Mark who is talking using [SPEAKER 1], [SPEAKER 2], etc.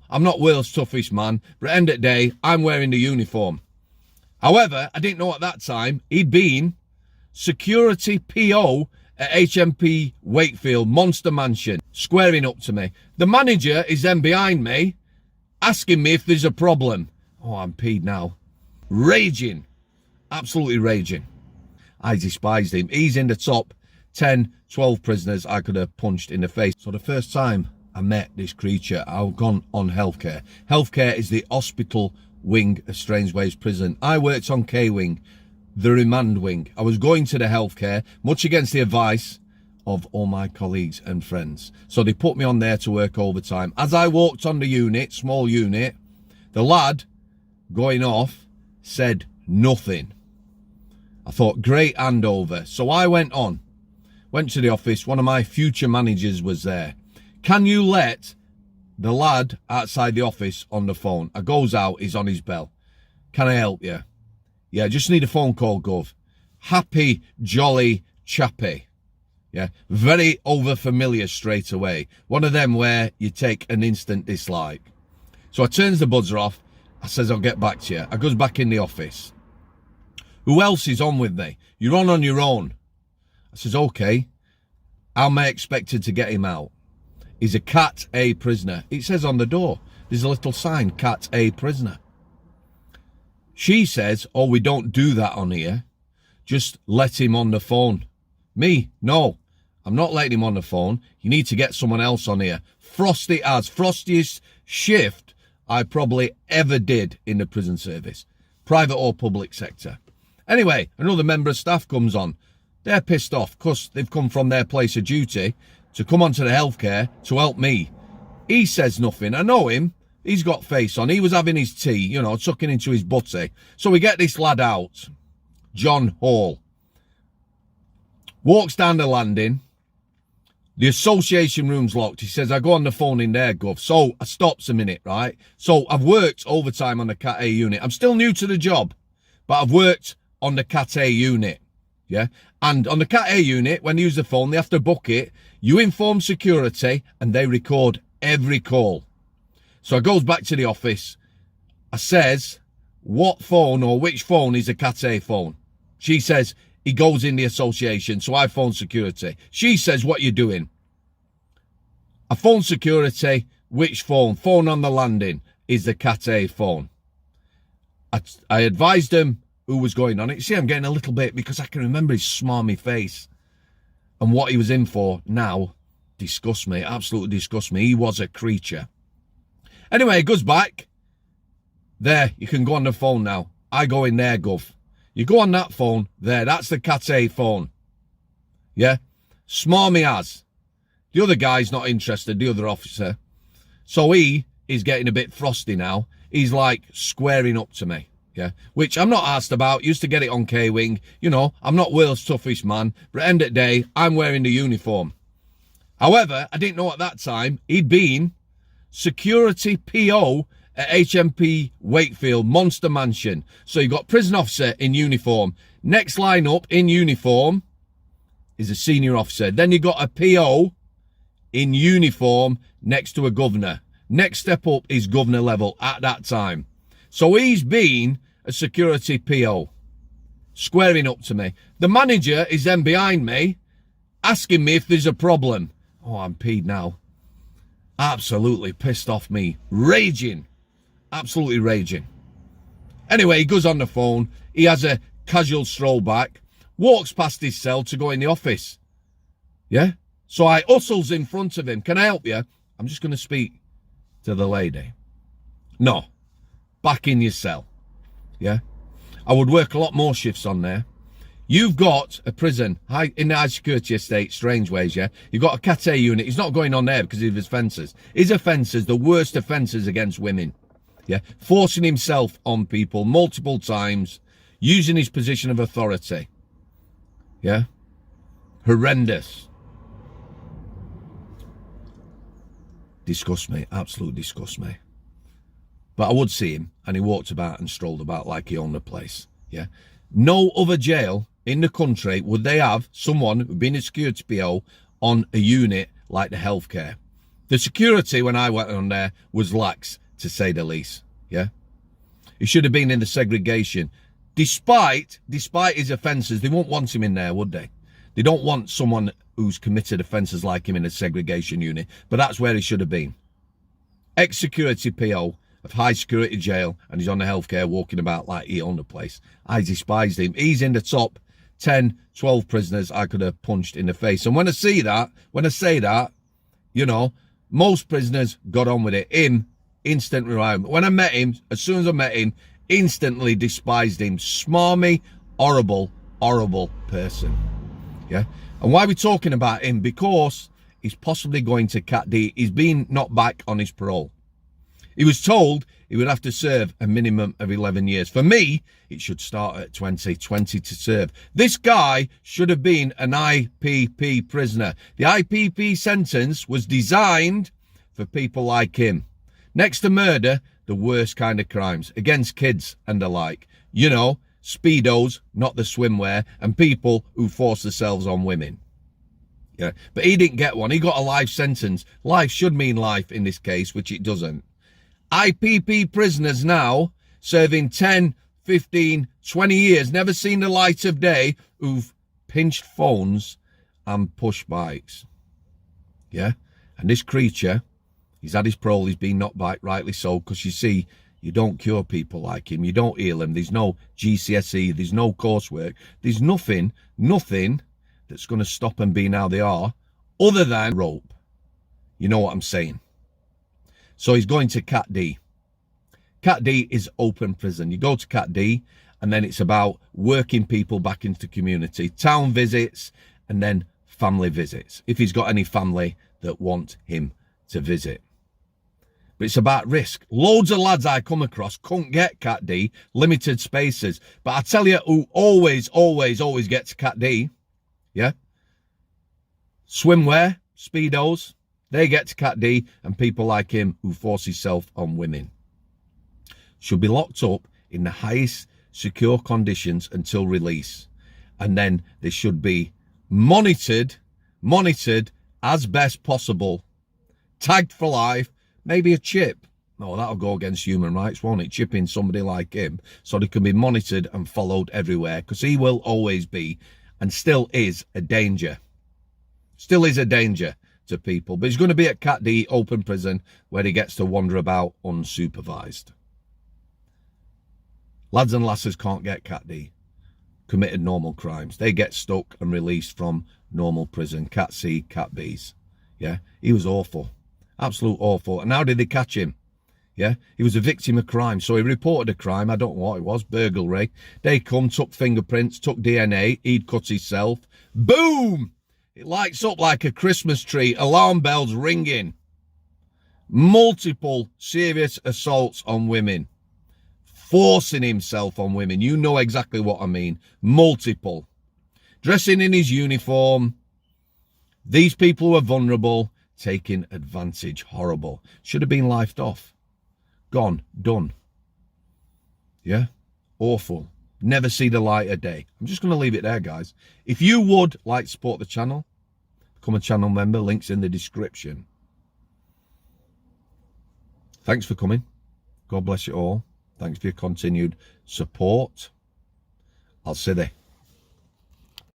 [SPEAKER 1] I'm not world's toughest man, but at the end of the day, I'm wearing the uniform. However, I didn't know at that time he'd been security PO at HMP Wakefield, Monster Mansion, squaring up to me. The manager is then behind me, asking me if there's a problem. Oh, I'm peed now. Raging. Absolutely raging. I despised him. He's in the top 10, 12 prisoners I could have punched in the face. So the first time I met this creature, I've gone on healthcare. Healthcare is the hospital wing of Strangeways prison. I worked on K wing, the remand wing. I was going to the healthcare, much against the advice of all my colleagues and friends. So they put me on there to work overtime. As I walked on the unit, small unit, the lad going off said nothing. I thought, great handover. So I went to the office. One of my future managers was there. Can you let the lad outside the office on the phone? I goes out, he's on his bell. Can I help you? Yeah, just need a phone call, Gov. Happy, jolly, chappy. Yeah, very over-familiar straight away. One of them where you take an instant dislike. So I turns the buzzer off. I says, I'll get back to you. I goes back in the office. Who else is on with me? You're on your own. I says, okay. How am I expected to get him out? He's a Cat A prisoner. It says on the door. There's a little sign, Cat A prisoner. She says, oh, we don't do that on here. Just let him on the phone. Me, no. I'm not letting him on the phone. You need to get someone else on here. Frosty as frostiest shift I probably ever did in the prison service. Private or public sector. Anyway, another member of staff comes on. They're pissed off because they've come from their place of duty to come onto the healthcare to help me. He says nothing. I know him. He's got face on. He was having his tea, you know, tucking into his butty. So we get this lad out. John Hall. Walks down the landing. The association room's locked. He says, I go on the phone in there, Gov. So I stops a minute, right? So I've worked overtime on the Cat A unit. I'm still new to the job, but I've worked on the Cat A unit. Yeah. And on the Cat A unit, when they use the phone, they have to book it. You inform security and they record every call. So I goes back to the office. I says, what phone or which phone is a Cat A phone? She says, he goes in the association. So I phone security. She says, what you doing? I phone security. Which phone? Phone on the landing is the Cat A phone. I advised them who was going on it. See, I'm getting a little bit because I can remember his smarmy face and what he was in for. Now, disgusts me, absolutely disgusts me. He was a creature. Anyway, it goes back. There, you can go on the phone now. I go in there, Gov. You go on that phone there. That's the Cat A phone. Yeah? Smarmy as. The other guy's not interested, the other officer. So he is getting a bit frosty now. He's like squaring up to me. Yeah, which I'm not asked about. Used to get it on K-Wing. You know, I'm not world's toughest man, but at the end of the day, I'm wearing the uniform. However, I didn't know at that time he'd been security PO at HMP Wakefield, Monster Mansion. So you've got prison officer in uniform. Next line up in uniform is a senior officer. Then you got a PO in uniform next to a governor. Next step up is governor level at that time. So he's been a security PO, squaring up to me. The manager is then behind me, asking me if there's a problem. Oh, I'm peed now. Absolutely pissed off me. Raging. Absolutely raging. Anyway, he goes on the phone. He has a casual stroll back, walks past his cell to go in the office. Yeah? So I hustles in front of him. Can I help you? I'm just going to speak to the lady. No. Back in your cell. Yeah? I would work a lot more shifts on there. You've got a prison in the high security estate, Strangeways, yeah? You've got a Cat A unit. He's not going on there because of his offences. His offences, the worst offences against women. Yeah? Forcing himself on people multiple times, using his position of authority. Yeah? Horrendous. Disgust me. Absolutely disgust me. But I would see him, and he walked about and strolled about like he owned the place. Yeah. No other jail in the country would they have someone who'd been a security PO on a unit like the healthcare. The security when I went on there was lax, to say the least. Yeah, he should have been in the segregation. Despite his offences, they won't want him in there, would they? They don't want someone who's committed offences like him in a segregation unit. But that's where he should have been. Ex-security PO of high security jail, and he's on the healthcare walking about like he owned the place. I despised him. He's in the top 10, 12 prisoners I could have punched in the face. And when I say that, you know, most prisoners got on with it. Him, instant revival. When I met him, as soon as I met him, instantly despised him. Smarmy, horrible, horrible person. Yeah. And why are we talking about him? Because he's possibly going to Cat D. He's been knocked back on his parole. He was told he would have to serve a minimum of 11 years. For me, it should start at 20 to serve. This guy should have been an IPP prisoner. The IPP sentence was designed for people like him. Next to murder, the worst kind of crimes against kids and the like. You know, speedos, not the swimwear, and people who force themselves on women. Yeah, but he didn't get one. He got a life sentence. Life should mean life in this case, which it doesn't. IPP prisoners now serving 10, 15, 20 years, never seen the light of day, who've pinched phones and push bikes. Yeah, and this creature, he's had his parole, he's been knocked back, rightly so, because you see, you don't cure people like him, you don't heal them, there's no GCSE, there's no coursework, there's nothing that's going to stop them being how they are, other than rope. You know what I'm saying? So he's going to Cat D. Cat D is open prison. You go to Cat D, and then it's about working people back into the community, town visits, and then family visits, if he's got any family that want him to visit. But it's about risk. Loads of lads I come across couldn't get Cat D, limited spaces. But I tell you who always gets Cat D, yeah? Swimwear, speedos, they get to Cat D, and people like him who force himself on women. Should be locked up in the highest secure conditions until release. And then they should be monitored as best possible. Tagged for life, maybe a chip. No, that'll go against human rights, won't it? Chipping somebody like him so they can be monitored and followed everywhere, because he will always be, and still is, a danger. Still is a danger to people. But he's going to be at Cat D, open prison, where he gets to wander about unsupervised. Lads and lasses can't get Cat D. Committed normal crimes. They get stuck and released from normal prison. Cat C, Cat B's. Yeah, he was awful. Absolute awful. And how did they catch him? Yeah, he was a victim of crime. So he reported a crime. I don't know what it was. Burglary. They come, took fingerprints, took DNA. He'd cut himself. Boom! It lights up like a Christmas tree. Alarm bells ringing. Multiple serious assaults on women. Forcing himself on women. You know exactly what I mean. Multiple. Dressing in his uniform. These people were vulnerable. Taking advantage. Horrible. Should have been lifed off. Gone. Done. Yeah? Awful. Never see the light of day. I'm just going to leave it there, guys. If you would like to support the channel, become a channel member. Links in the description. Thanks for coming. God bless you all. Thanks for your continued support. I'll see you there.